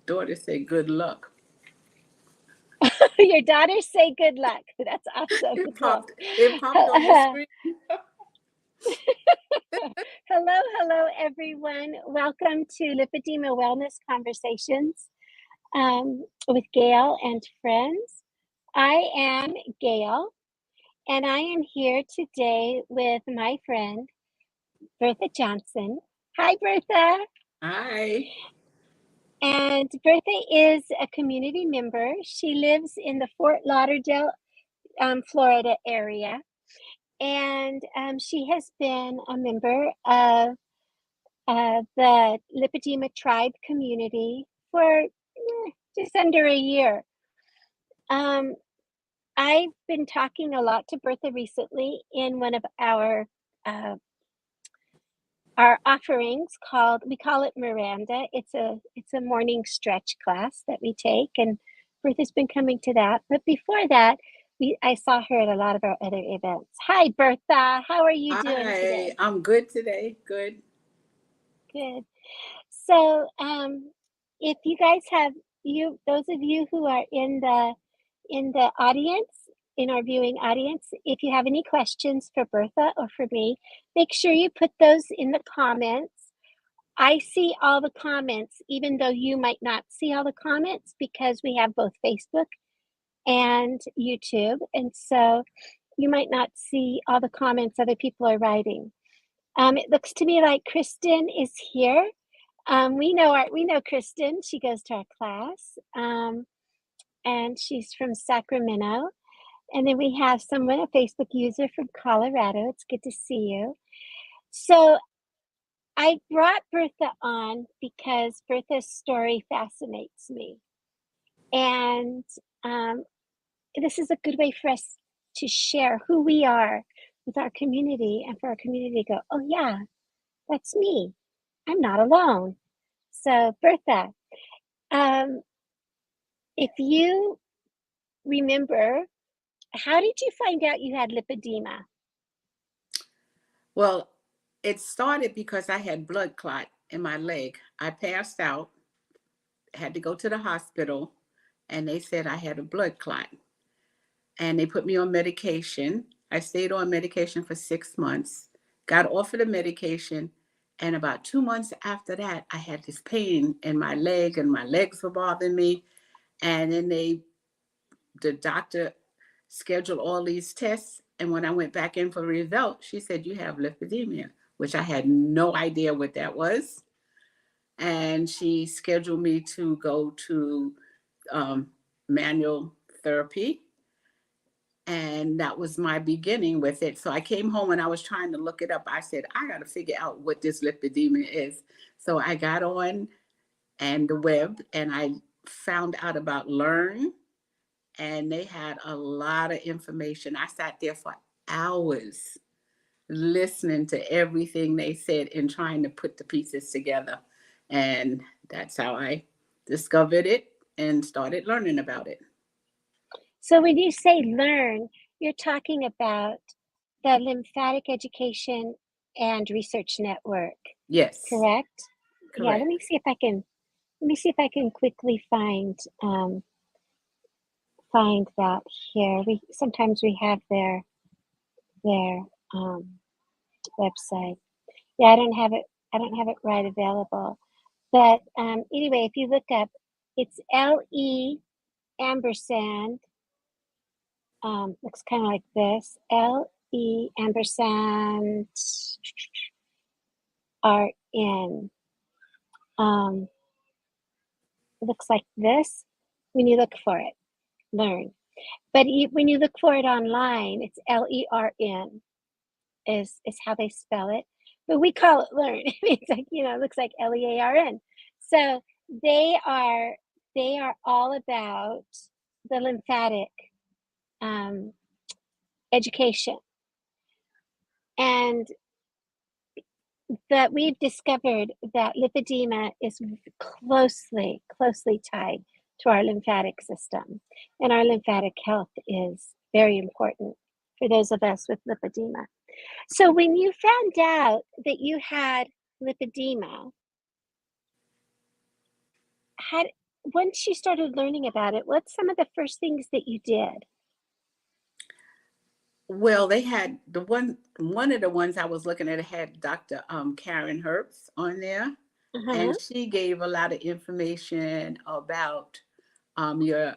Daughter said good luck. Your daughters say good luck. That's awesome. It Well, popped it popped on the screen. hello, everyone. Welcome to Lipedema Wellness Conversations with Gail and friends. I am Gail, and I am here today with my friend, Bertha Johnson. Hi, Bertha. Hi. And Bertha is a community member. She lives in the Fort Lauderdale, Florida area. And she has been a member of the Lipedema tribe community for just under a year. I've been talking a lot to Bertha recently in one of our offerings we call it Miranda. It's a morning stretch class that we take, and Bertha's been coming to that. But before that, I saw her at a lot of our other events. Hi, Bertha. How are you doing today? I'm good today. Good. Good. So, if you guys have those of you who are in the audience, in our viewing audience, if you have any questions for Bertha or for me, make sure you put those in the comments. I see all the comments, even though you might not see all the comments, because we have both Facebook and YouTube, and so you might not see all the comments other people are writing. It looks to me like Kristen is here. We know Kristen. She goes to our class, and she's from Sacramento. And then we have someone, a Facebook user from Colorado. It's good to see you. So I brought Bertha on because Bertha's story fascinates me. And this is a good way for us to share who we are with our community, and for our community to go, oh yeah, that's me. I'm not alone. So Bertha, if you remember, how did you find out you had lipedema? Well, it started because I had blood clot in my leg. I passed out, had to go to the hospital, and they said I had a blood clot. And they put me on medication. I stayed on medication for 6 months, got off of the medication, and about 2 months after that, I had this pain in my leg, and my legs were bothering me. And then the doctor scheduled all these tests. And when I went back in for result, she said, you have lipedema, which I had no idea what that was. And she scheduled me to go to manual therapy. And that was my beginning with it. So I came home and I was trying to look it up. I said, I got to figure out what this lipedema is. So I got on and the web, and I found out about Learn, and they had a lot of information. I sat there for hours listening to everything they said and trying to put the pieces together. And that's how I discovered it and started learning about it. So when you say Learn, you're talking about the Lymphatic Education and Research Network. Yes. Correct? Correct. Yeah, let me see if I can quickly find that here. Sometimes we have their website. Yeah, I don't have it right available. But anyway, if you look up, it's LE ampersand. Looks kind of like this. LE ampersand RN. It looks like this when you look for it. Learn. But when you look for it online, it's LERN is how they spell it. But we call it Learn. It's like, it looks like LEARN. So they are all about the lymphatic education. And that we've discovered that lipedema is closely tied to our lymphatic system. And our lymphatic health is very important for those of us with lipedema. So when you found out that you had lipedema, once you started learning about it, what's some of the first things that you did? Well, they had one of the ones I was looking at had Dr. Karen Herbst on there, Uh-huh. and she gave a lot of information about your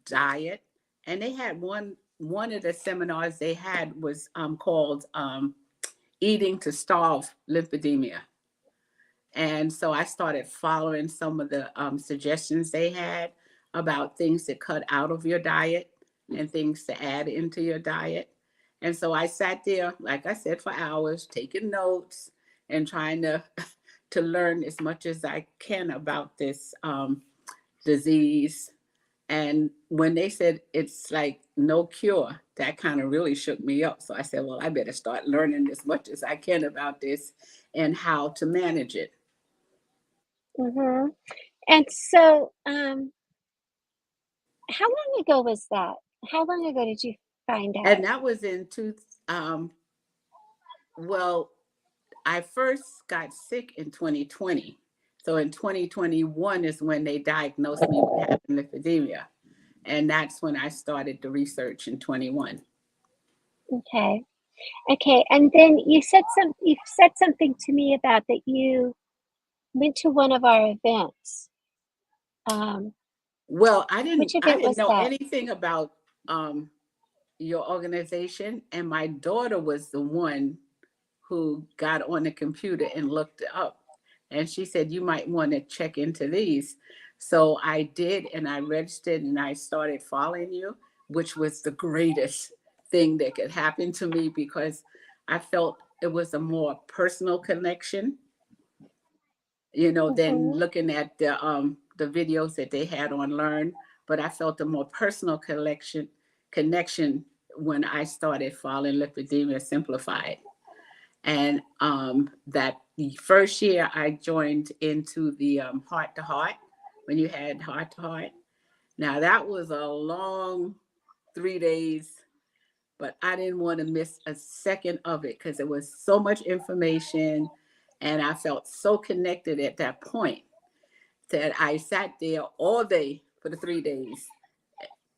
diet. And they had one of the seminars they had was called Eating to Starve Lipedema. And so I started following some of the suggestions they had about things to cut out of your diet and things to add into your diet. And so I sat there, like I said, for hours, taking notes and trying to to learn as much as I can about this disease. And when they said it's like no cure, that kind of really shook me up. So I said, well, I better start learning as much as I can about this and how to manage it. Mm-hmm. And so, how long ago was that? How long ago did you find And out? that was in well, I first got sick in 2020. So in 2021 is when they diagnosed me with having lipedema. And that's when I started the research in 21. Okay. Okay. And then you said something to me about that you went to one of our events. Um, Well, which I event didn't was know that? anything about um, your organization. And my daughter was the one who got on the computer and looked it up. And she said, you might want to check into these. So I did, and I registered and I started following you, which was the greatest thing that could happen to me because I felt it was a more personal connection, than Mm-hmm. looking at the videos that they had on Learn. But I felt a more personal connection when I started following Lipedema Simplified. And that the first year I joined into the Heart to Heart when you had Heart to Heart. Now that was a long 3 days, but I didn't want to miss a second of it because it was so much information and I felt so connected at that point that I sat there all day for the 3 days.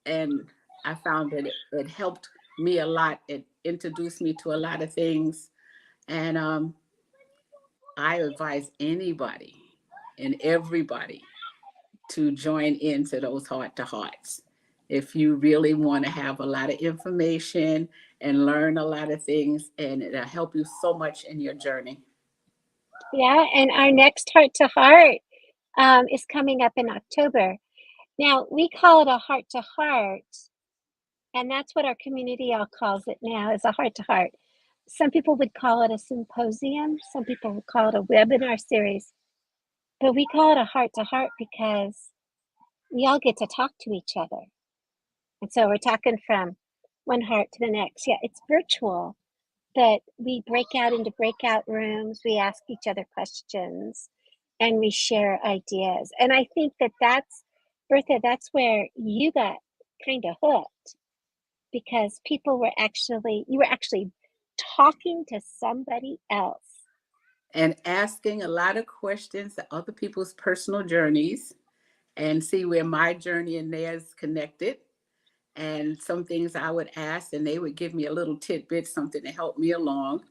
And I found that it helped me a lot. It introduced me to a lot of things. And I advise anybody and everybody to join into those heart to hearts. If you really want to have a lot of information and learn a lot of things, and it'll help you so much in your journey. Yeah. And our next Heart to Heart is coming up in October. Now, we call it a Heart to Heart, and that's what our community all calls it now, is a Heart to Heart. Some people would call it a symposium. Some people would call it a webinar series. But we call it a Heart to Heart because we all get to talk to each other. And so we're talking from one heart to the next. Yeah, it's virtual, but we break out into breakout rooms. We ask each other questions and we share ideas. And I think that Bertha, that's where you got kind of hooked because you were actually talking to somebody else. And asking a lot of questions to other people's personal journeys and see where my journey and theirs connected. And some things I would ask, and they would give me a little tidbit, something to help me along.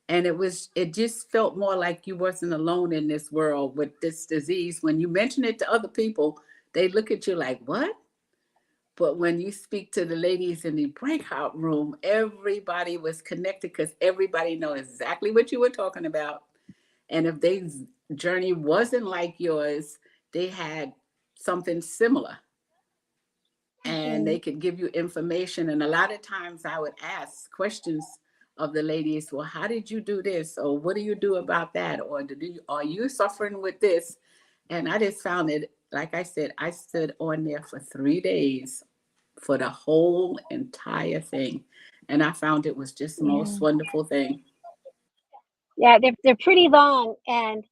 And it just felt more like you wasn't alone in this world with this disease. When you mention it to other people, they look at you like, what? But when you speak to the ladies in the breakout room, everybody was connected because everybody know exactly what you were talking about. And if their journey wasn't like yours, they had something similar and Mm-hmm. they could give you information. And a lot of times I would ask questions of the ladies, well, how did you do this? Or what do you do about that? Or are you suffering with this? And I just found it, like I said, I stood on there for 3 days for the whole entire thing. And I found it was just the Yeah. most wonderful thing. Yeah, they're pretty long, and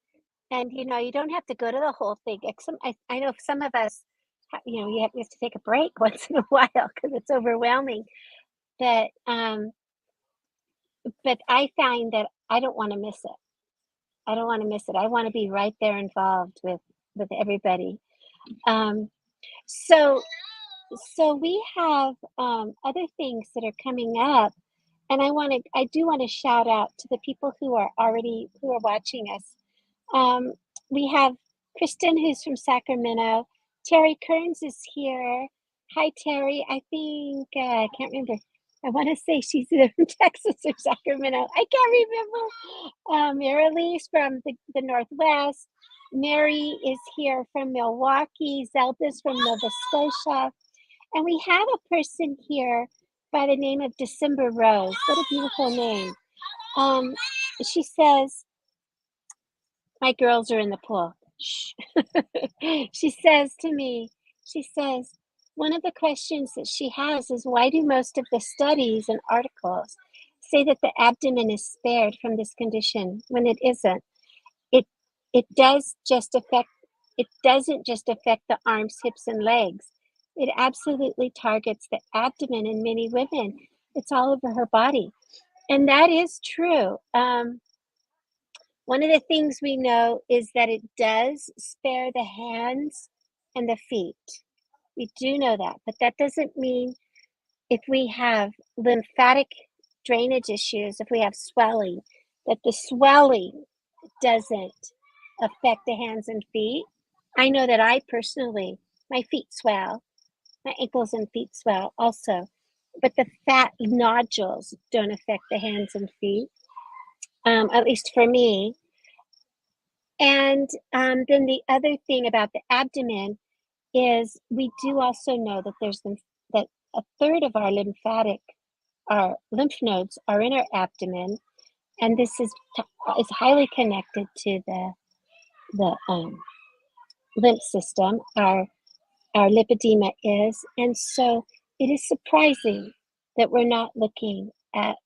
you don't have to go to the whole thing. I know some of us, you have to take a break once in a while because it's overwhelming. But but I find that I don't want to miss it. I don't want to miss it. I want to be right there involved with everybody. Um, so so we have other things that are coming up, and I do want to shout out to the people who are watching us. Um, we have Kristen, who's from Sacramento. Terry Kearns is here. Hi, Terry. I think I can't remember. I want to say she's either from Texas or Sacramento. I can't remember. Marilee's from the Northwest. Mary is here from Milwaukee. Zelda's from Nova Scotia. And we have a person here by the name of December Rose. What a beautiful name. She says, my girls are in the pool. Shh. She says to me, she says, one of the questions that she has is, why do most of the studies and articles say that the abdomen is spared from this condition when it isn't? It it does just affect it doesn't just affect the arms, hips, and legs. It absolutely targets the abdomen in many women. It's all over her body. And that is true. One of the things we know is that it does spare the hands and the feet. We do know that, but that doesn't mean if we have lymphatic drainage issues, if we have swelling, that the swelling doesn't affect the hands and feet. I know that I personally, my feet swell, my ankles and feet swell also, but the fat nodules don't affect the hands and feet, at least for me. And then the other thing about the abdomen is we do also know that that a third of our lymph nodes are in our abdomen, and this is highly connected to the lymph system. Our lipedema is, and so it is surprising that we're not looking at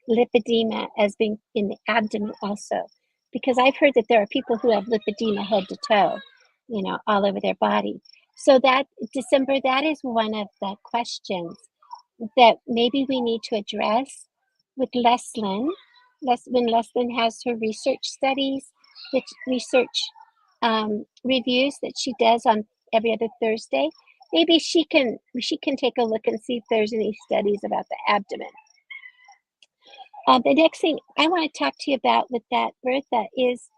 lipedema as being in the abdomen also, because I've heard that there are people who have lipedema head to toe, all over their body. So that, December, that is one of the questions that maybe we need to address with Leslyn. When Leslyn has her research studies, which research reviews that she does on every other Thursday, maybe she can take a look and see if there's any studies about the abdomen. The next thing I want to talk to you about with that, Bertha, is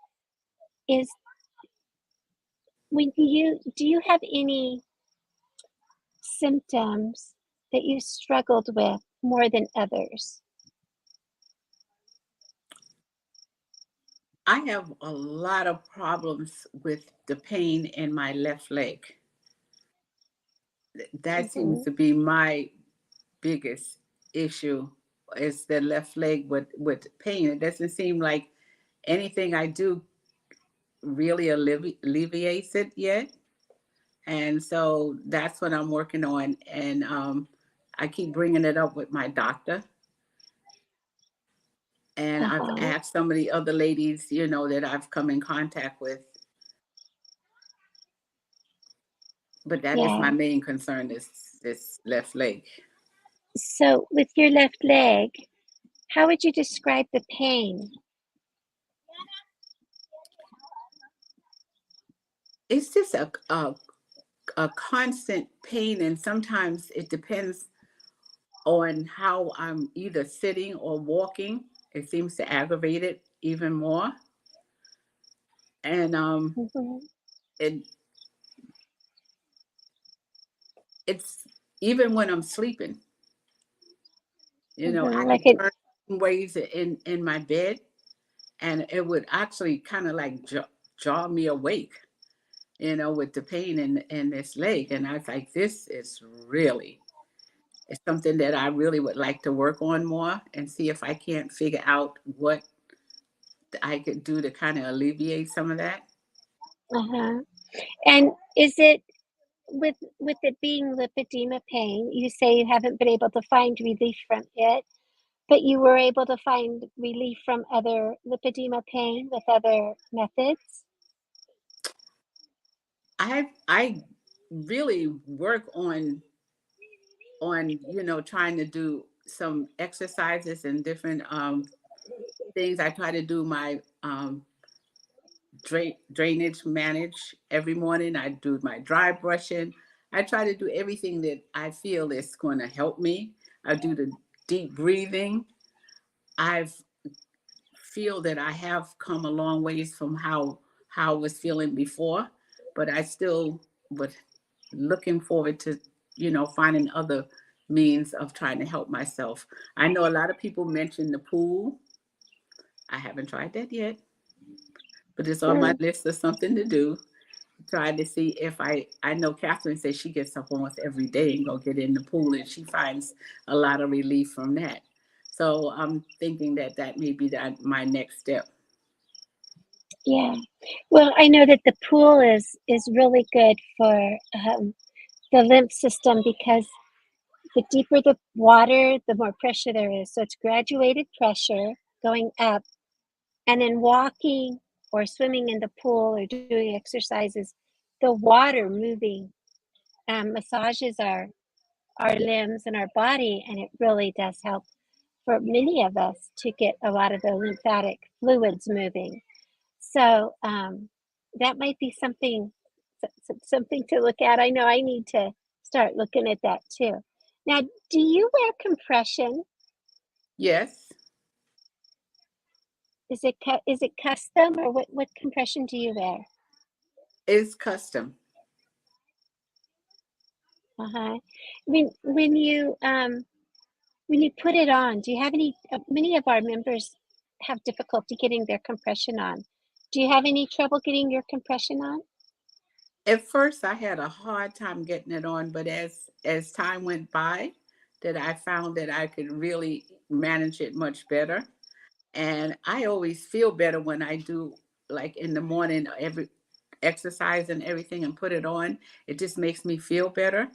when do you have any symptoms that you struggled with more than others? I have a lot of problems with the pain in my left leg. That seems to be my biggest issue, is the left leg with pain. It doesn't seem like anything I do really alleviates it yet. And so that's what I'm working on. And I keep bringing it up with my doctor. And I've asked some of the other ladies, that I've come in contact with. But that is my main concern, this left leg. So with your left leg, how would you describe the pain? It's just a constant pain, and sometimes it depends on how I'm either sitting or walking. It seems to aggravate it even more. And it it's even when I'm sleeping. I Like could turn ways in my bed, and it would actually kind of like jaw me awake, with the pain in this leg. And I was like, this is really, it's something that I really would like to work on more and see if I can't figure out what I could do to kind of alleviate some of that. And is it with it being lipedema pain, you say you haven't been able to find relief from it, but you were able to find relief from other lipedema pain with other methods? I really work on trying to do some exercises and different things. I try to do my drainage manage every morning. I do my dry brushing. I try to do everything that I feel is going to help me. I do the deep breathing. I feel that I have come a long ways from how I was feeling before, but I still would looking forward to finding other means of trying to help myself. I know a lot of people mention the pool. I haven't tried that yet, but it's on my Mm, list of something to do. Try to see if I know Catherine says she gets up almost every day and go get in the pool, and she finds a lot of relief from that. So I'm thinking that that may be my next step. yeah. Well, I know that the pool is really good for the lymph system because the deeper the water, the more pressure there is. So it's graduated pressure going up, and then walking or swimming in the pool or doing exercises, the water moving massages our limbs and our body, and it really does help for many of us to get a lot of the lymphatic fluids moving. So that might be something to look at. I know I need to start looking at that too. Now, do you wear compression? Yes, Is it custom, or what compression do you wear? it's custom. Uh-huh. When you put it on, do you have any? Many of our members have difficulty getting their compression on. Do you have any trouble getting your compression on? At first, I had a hard time getting it on, but as time went by, that I found that I could really manage it much better. And I always feel better when I do, like in the morning, every exercise and everything, and put it on. It just makes me feel better.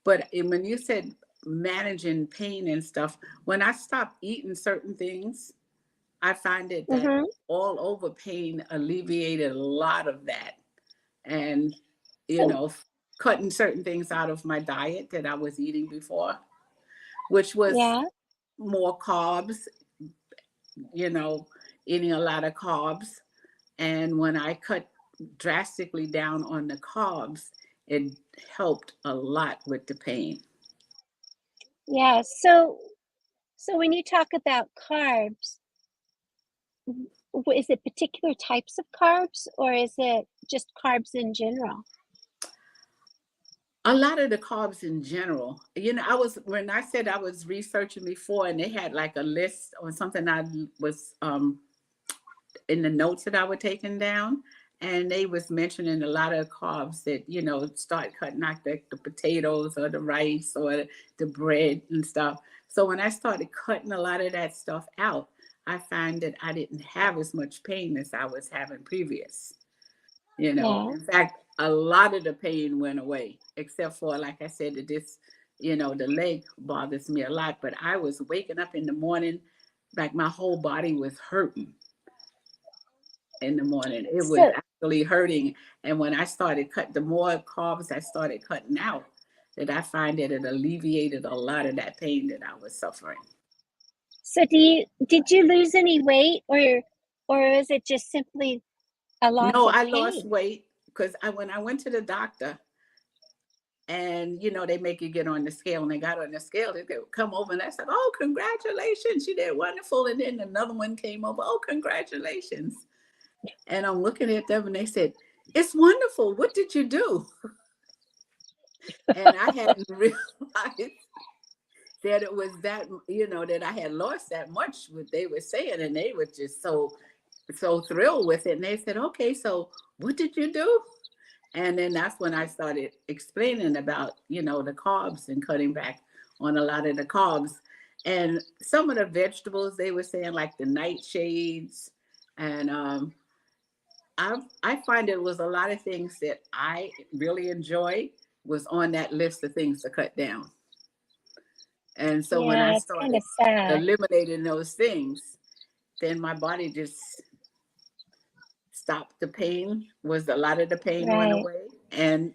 But when you said managing pain and stuff, when I stopped eating certain things, I find it that Mm-hmm. all over pain alleviated a lot of that. And, you So know, cutting certain things out of my diet that I was eating before, which was yeah. more carbs, you know, eating a lot of carbs. And when I cut drastically down on the carbs, it helped a lot with the pain. Yeah. So when you talk about carbs, is it particular types of carbs or is it just carbs in general? A lot of the carbs in general. When I said I was researching before, and they had like a list or something I was in the notes that I were taking down, and they was mentioning a lot of carbs that start cutting out the potatoes or the rice or the bread and stuff. So when I started cutting a lot of that stuff out, I find that I didn't have as much pain as I was having previous. Yeah. In fact, a lot of the pain went away, except for, like I said, that the leg bothers me a lot. But I was waking up in the morning, like my whole body was hurting in the morning. It was So actually hurting. And when I started the more carbs I started cutting out, that I find that it alleviated a lot of that pain that I was suffering. so did you lose any weight, or is it just simply a loss No, of I lost pain? weight because when I went to the doctor, and they make you get on the scale, and they got on the scale, they come over and I said, "Oh, congratulations, you did wonderful." And then another one came over, "Oh, congratulations." And I'm looking at them and they said, "It's wonderful. What did you do?" And I hadn't realized that it was that, that I had lost that much, what they were saying. And they were just so thrilled with it. And they said, "Okay, so what did you do?" And then that's when I started explaining about, the carbs and cutting back on a lot of the carbs. And some of the vegetables they were saying, like the nightshades. And I find it was a lot of things that I really enjoy was on that list of things to cut down. And so when I Yeah, it's kind started of sad. eliminating those things, then my body just stopped the pain. Was a lot of the pain went Right. away, and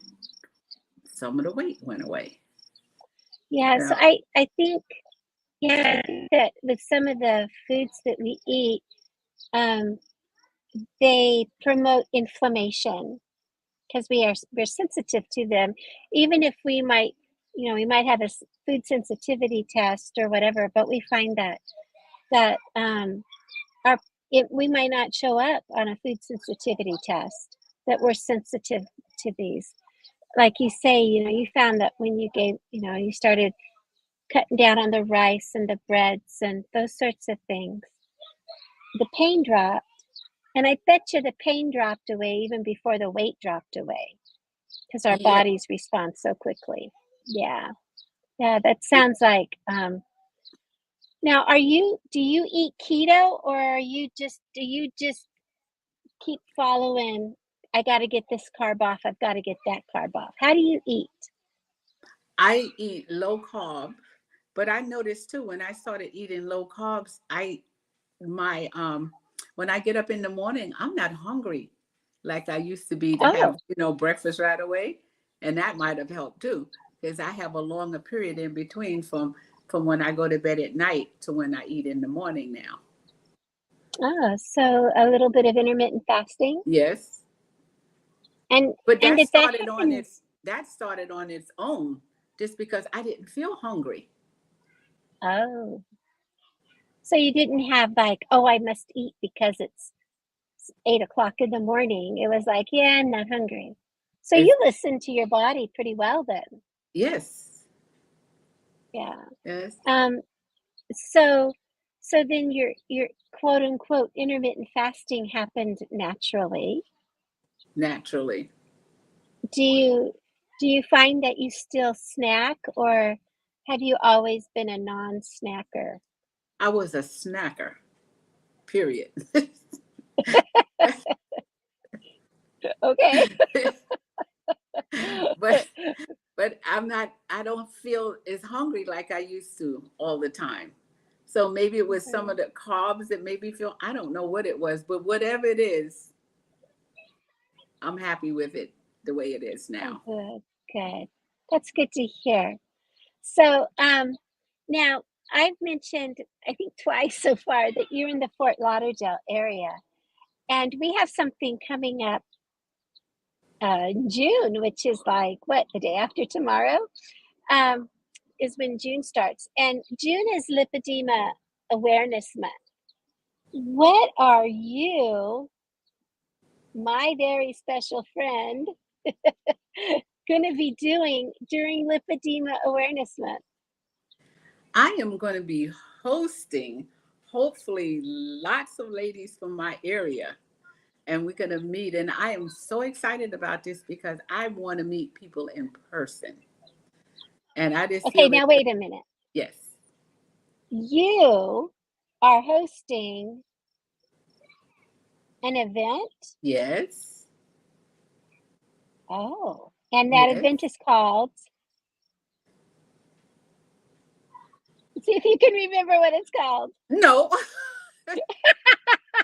some of the weight went away. Yeah, so Yeah. I think, yeah, I think that with some of the foods that we eat, um, they promote inflammation because we're sensitive to them, even if we might, we might have a food sensitivity test or whatever, but we find that we might not show up on a food sensitivity test that we're sensitive to these. Like you say, you found that when you gave, you started cutting down on the rice and the breads and those sorts of things, the pain dropped. And I bet you the pain dropped away even before the weight dropped away, because our Yeah. bodies respond so quickly. Yeah. That sounds like, now do you eat keto, or do you just keep following, I got to get this carb off, I've got to get that carb off? How do you eat? I eat low carb, but I noticed too when I started eating low carbs, my when I get up in the morning, I'm not hungry like I used to be to have, Oh, breakfast right away. And that might have helped too, because I have a longer period in between from when I go to bed at night to when I eat in the morning now. so a little bit of intermittent fasting. Yes. And But and that did that started on happen? its own just because I didn't feel hungry. Oh, so you didn't have like, oh, I must eat because it's 8 o'clock in the morning. It was like, yeah, I'm not hungry. So It's you listen to your body pretty well then. yes. Yeah. Yes. Um, so so then your quote unquote intermittent fasting happened naturally. Naturally. Do you find that you still snack, or have you always been a non-snacker? I was a snacker, period. Okay. but I don't feel as hungry like I used to all the time. So maybe it was some Okay. of the carbs that made me feel, I don't know what it was, but whatever it is, I'm happy with it the way it is Oh, now. good, good. That's good to hear. So, now I've mentioned, I think twice so far, that you're in the Fort Lauderdale area, and we have something coming up in June, which is like what, the day after tomorrow, um, is when June starts, and June is Lipedema Awareness Month. What are you, my very special friend, going to be doing during Lipedema Awareness Month? I am going to be hosting, hopefully, lots of ladies from my area, and we're going to meet. And I am so excited about this because I want to meet people in person. And I just Okay, feel that, now wait a minute. yes, You are hosting an event? yes, Oh, and that yes. event is called, see if you can remember what it's called. No,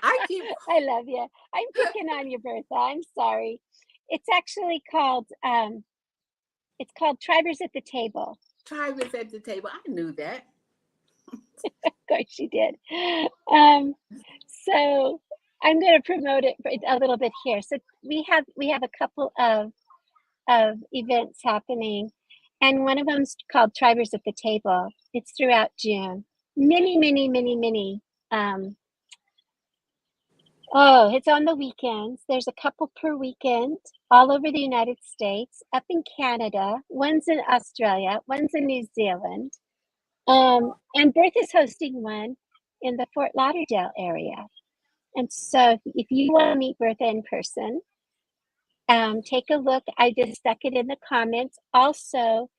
I keep I love you. I'm picking on you, Bertha. I'm sorry. It's actually called, it's called Tribers at the Table. Travis at the table. I knew that. Of course she did. Um, so I'm going to promote it a little bit here. So we have a couple of events happening, and one of them's called Tribers at the Table. It's throughout June. Many, many, many, many. Oh, it's on the weekends. There's a couple per weekend all over the United States, up in Canada. One's in Australia. One's in New Zealand. And Bertha's hosting one in the Fort Lauderdale area. And so if you want to meet Bertha in person, take a look. I just stuck it in the comments. Also,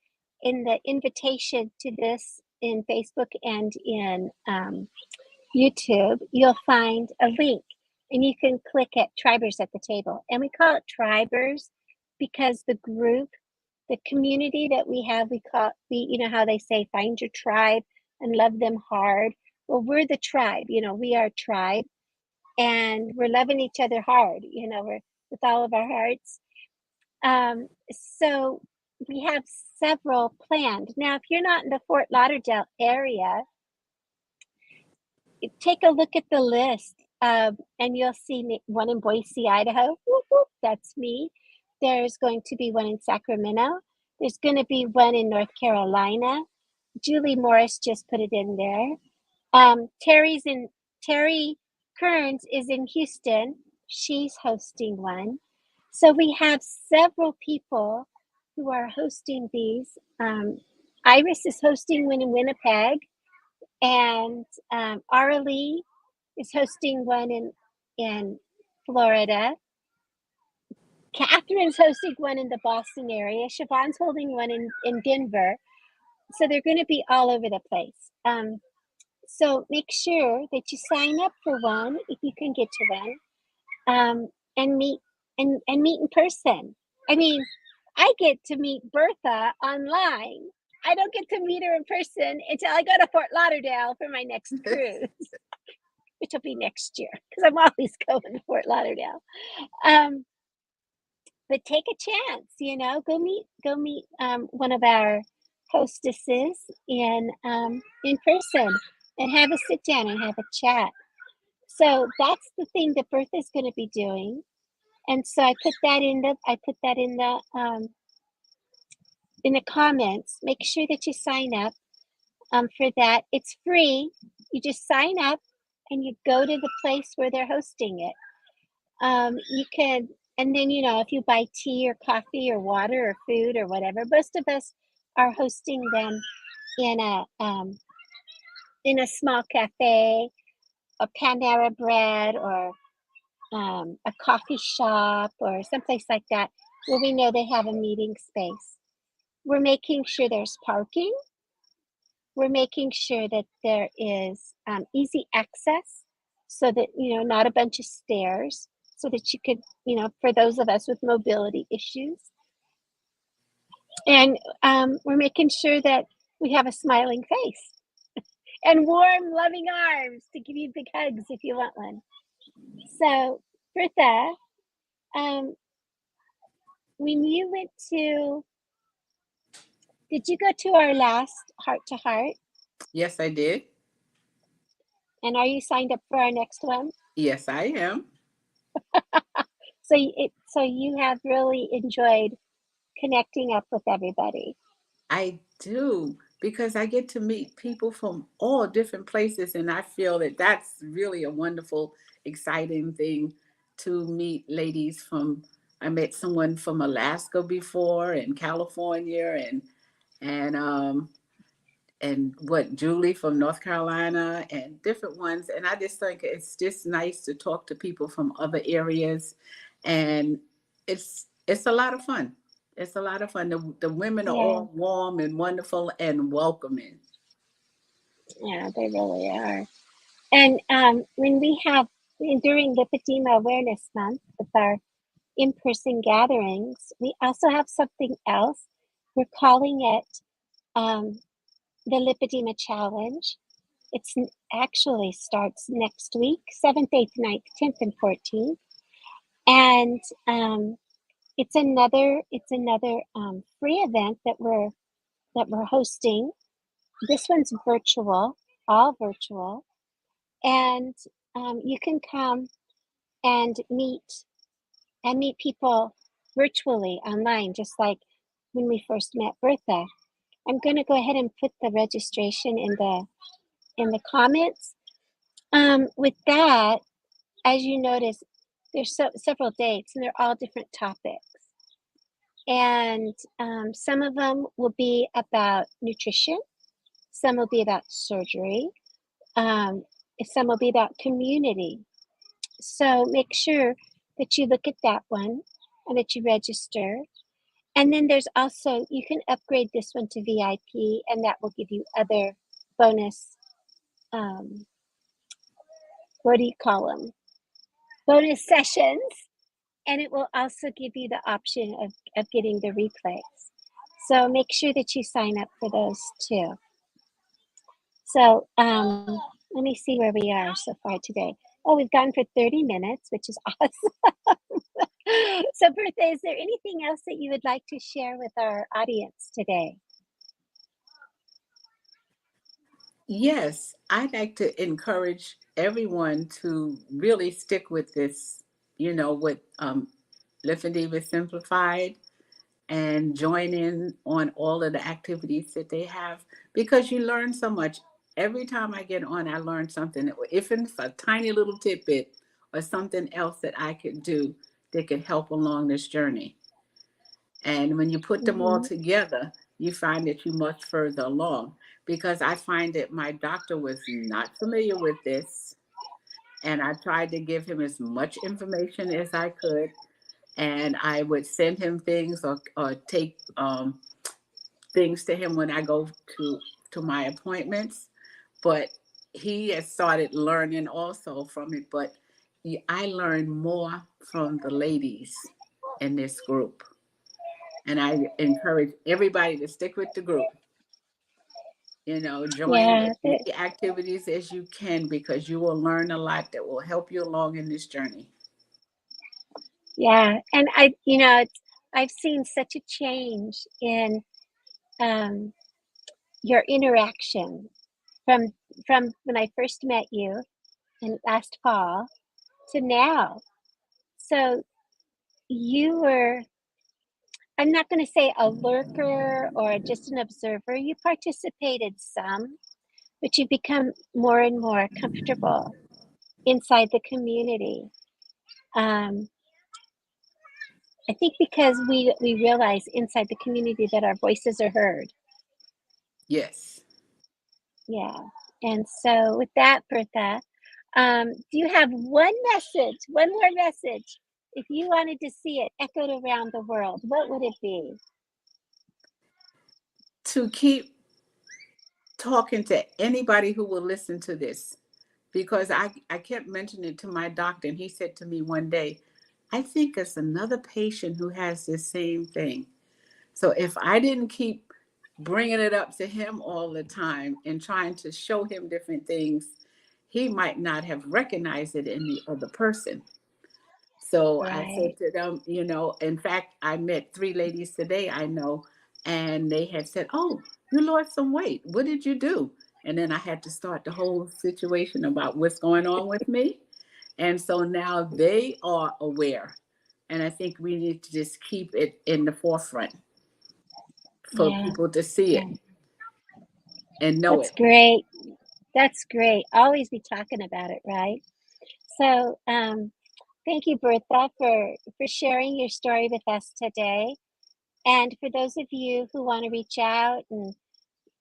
in the invitation to this in Facebook and in YouTube, you'll find a link, and you can click at Tribers at the Table. And we call it Tribers because the group, the community that we have, you know how they say, find your tribe and love them hard. Well, we're the tribe, we are tribe, and we're loving each other hard, we're with all of our hearts. So we have several planned. Now, if you're not in the Fort Lauderdale area, take a look at the list. And you'll see one in Boise, Idaho. Whoop, whoop, that's me. There's going to be one in Sacramento. There's going to be one in North Carolina. Julie Morris just put it in there. Terry Kearns is in Houston. She's hosting one. So we have several people who are hosting these. Iris is hosting one in Winnipeg, and Arlie is hosting one in Florida. Catherine's hosting one in the Boston area. Siobhan's holding one in Denver. So they're going to be all over the place. So make sure that you sign up for one if you can get to one, and meet in person. I mean, I get to meet Bertha online. I don't get to meet her in person until I go to Fort Lauderdale for my next cruise, which will be next year because I'm always going to Fort Lauderdale. But take a chance, go meet one of our hostesses in person and have a sit down and have a chat. So that's the thing that Bertha's going to be doing, and so I put that in the comments. Make sure that you sign up for that. It's free. You just sign up and you go to the place where they're hosting it. You can, and then if you buy tea or coffee or water or food or whatever, most of us are hosting them in a small cafe, a Panera Bread, or a coffee shop, or someplace like that where we know they have a meeting space. We're making sure there's parking. We're making sure that there is easy access, so that not a bunch of stairs, so that you could, for those of us with mobility issues. And we're making sure that we have a smiling face and warm, loving arms to give you big hugs if you want one. So, Bertha, when you went to, did you go to our last Heart to Heart? Yes, I did. And are you signed up for our next one? Yes, I am. So you have really enjoyed connecting up with everybody. I do, because I get to meet people from all different places, and I feel that that's really a wonderful, exciting thing to meet ladies from. I met someone from Alaska before, and California, and what Julie from North Carolina, and different ones. And I just think it's just nice to talk to people from other areas, and it's a lot of fun. It's a lot of fun. The women are Yeah, all warm and wonderful and welcoming. yeah, they really are. And when we have, during Lipedema Awareness Month with our in-person gatherings, we also have something else. We're calling it the Lipedema Challenge. It's actually starts next week, 7th, 8th, 9th, 10th, and 14th. And it's another free event that we're hosting. This one's virtual, all virtual, and you can come and meet people virtually online, just like when we first met Bertha. I'm going to go ahead and put the registration in the comments. With that, as you notice, there's several dates, and they're all different topics. And some of them will be about nutrition. Some will be about surgery. Some will be about community. So make sure that you look at that one and that you register. And then there's also, you can upgrade this one to VIP, and that will give you other bonus, what do you call them? Bonus sessions. And it will also give you the option of getting the replays. So make sure that you sign up for those too. So let me see where we are so far today. Oh, we've gone for 30 minutes, which is awesome. So Bertha, is there anything else that you would like to share with our audience today? Yes, I'd like to encourage everyone to really stick with this, with Lipedema Simplified, and join in on all of the activities that they have, because you learn so much. Every time I get on, I learn something. If it's a tiny little tidbit or something else that I could do that could help along this journey. And when you put them all Mm-hmm. together, you find that you're much further along. Because I find that my doctor was not familiar with this, and I tried to give him as much information as I could. And I would send him things, or take things to him when I go to my appointments. But he has started learning also from it. But I learned more from the ladies in this group. And I encourage everybody to stick with the group. Join in Yeah, as many activities as you can, because you will learn a lot that will help you along in this journey. yeah, and I've seen such a change in um, your interaction from when I first met you in last fall to now. So you were, I'm not going to say a lurker or just an observer. You participated some, but you become more and more comfortable inside the community. Um, I think because we realize inside the community that our voices are heard. Yes. Yeah. And so with that, Bertha, do you have one more message? If you wanted to see it echoed around the world, what would it be? To keep talking to anybody who will listen to this, because I kept mentioning it to my doctor, and he said to me one day, I think it's another patient who has this same thing. So if I didn't keep bringing it up to him all the time and trying to show him different things, he might not have recognized it in the other person. So I Right. said to them, in fact, I met three ladies today I know, and they had said, oh, you lost some weight. What did you do? And then I had to start the whole situation about what's going on with me. And so now they are aware. And I think we need to just keep it in the forefront for Yeah. people to see Yeah. it and know That's it. great. That's great. Always be talking about it, right? So, thank you, Bertha, for sharing your story with us today. And for those of you who want to reach out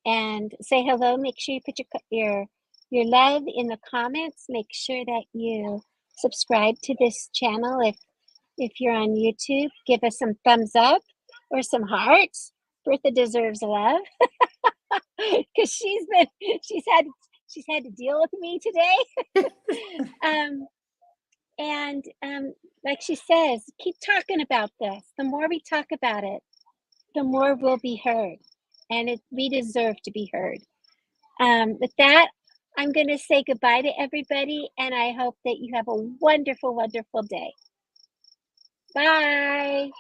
and say hello, make sure you put your love in the comments. Make sure that you subscribe to this channel. If you're on YouTube, give us some thumbs up or some hearts. Bertha deserves love because she's had she's had to deal with me today. um, and like she says, keep talking about this. The more we talk about it, the more we'll be heard, and we deserve to be heard. With that, I'm going to say goodbye to everybody, and I hope that you have a wonderful, wonderful day. Bye.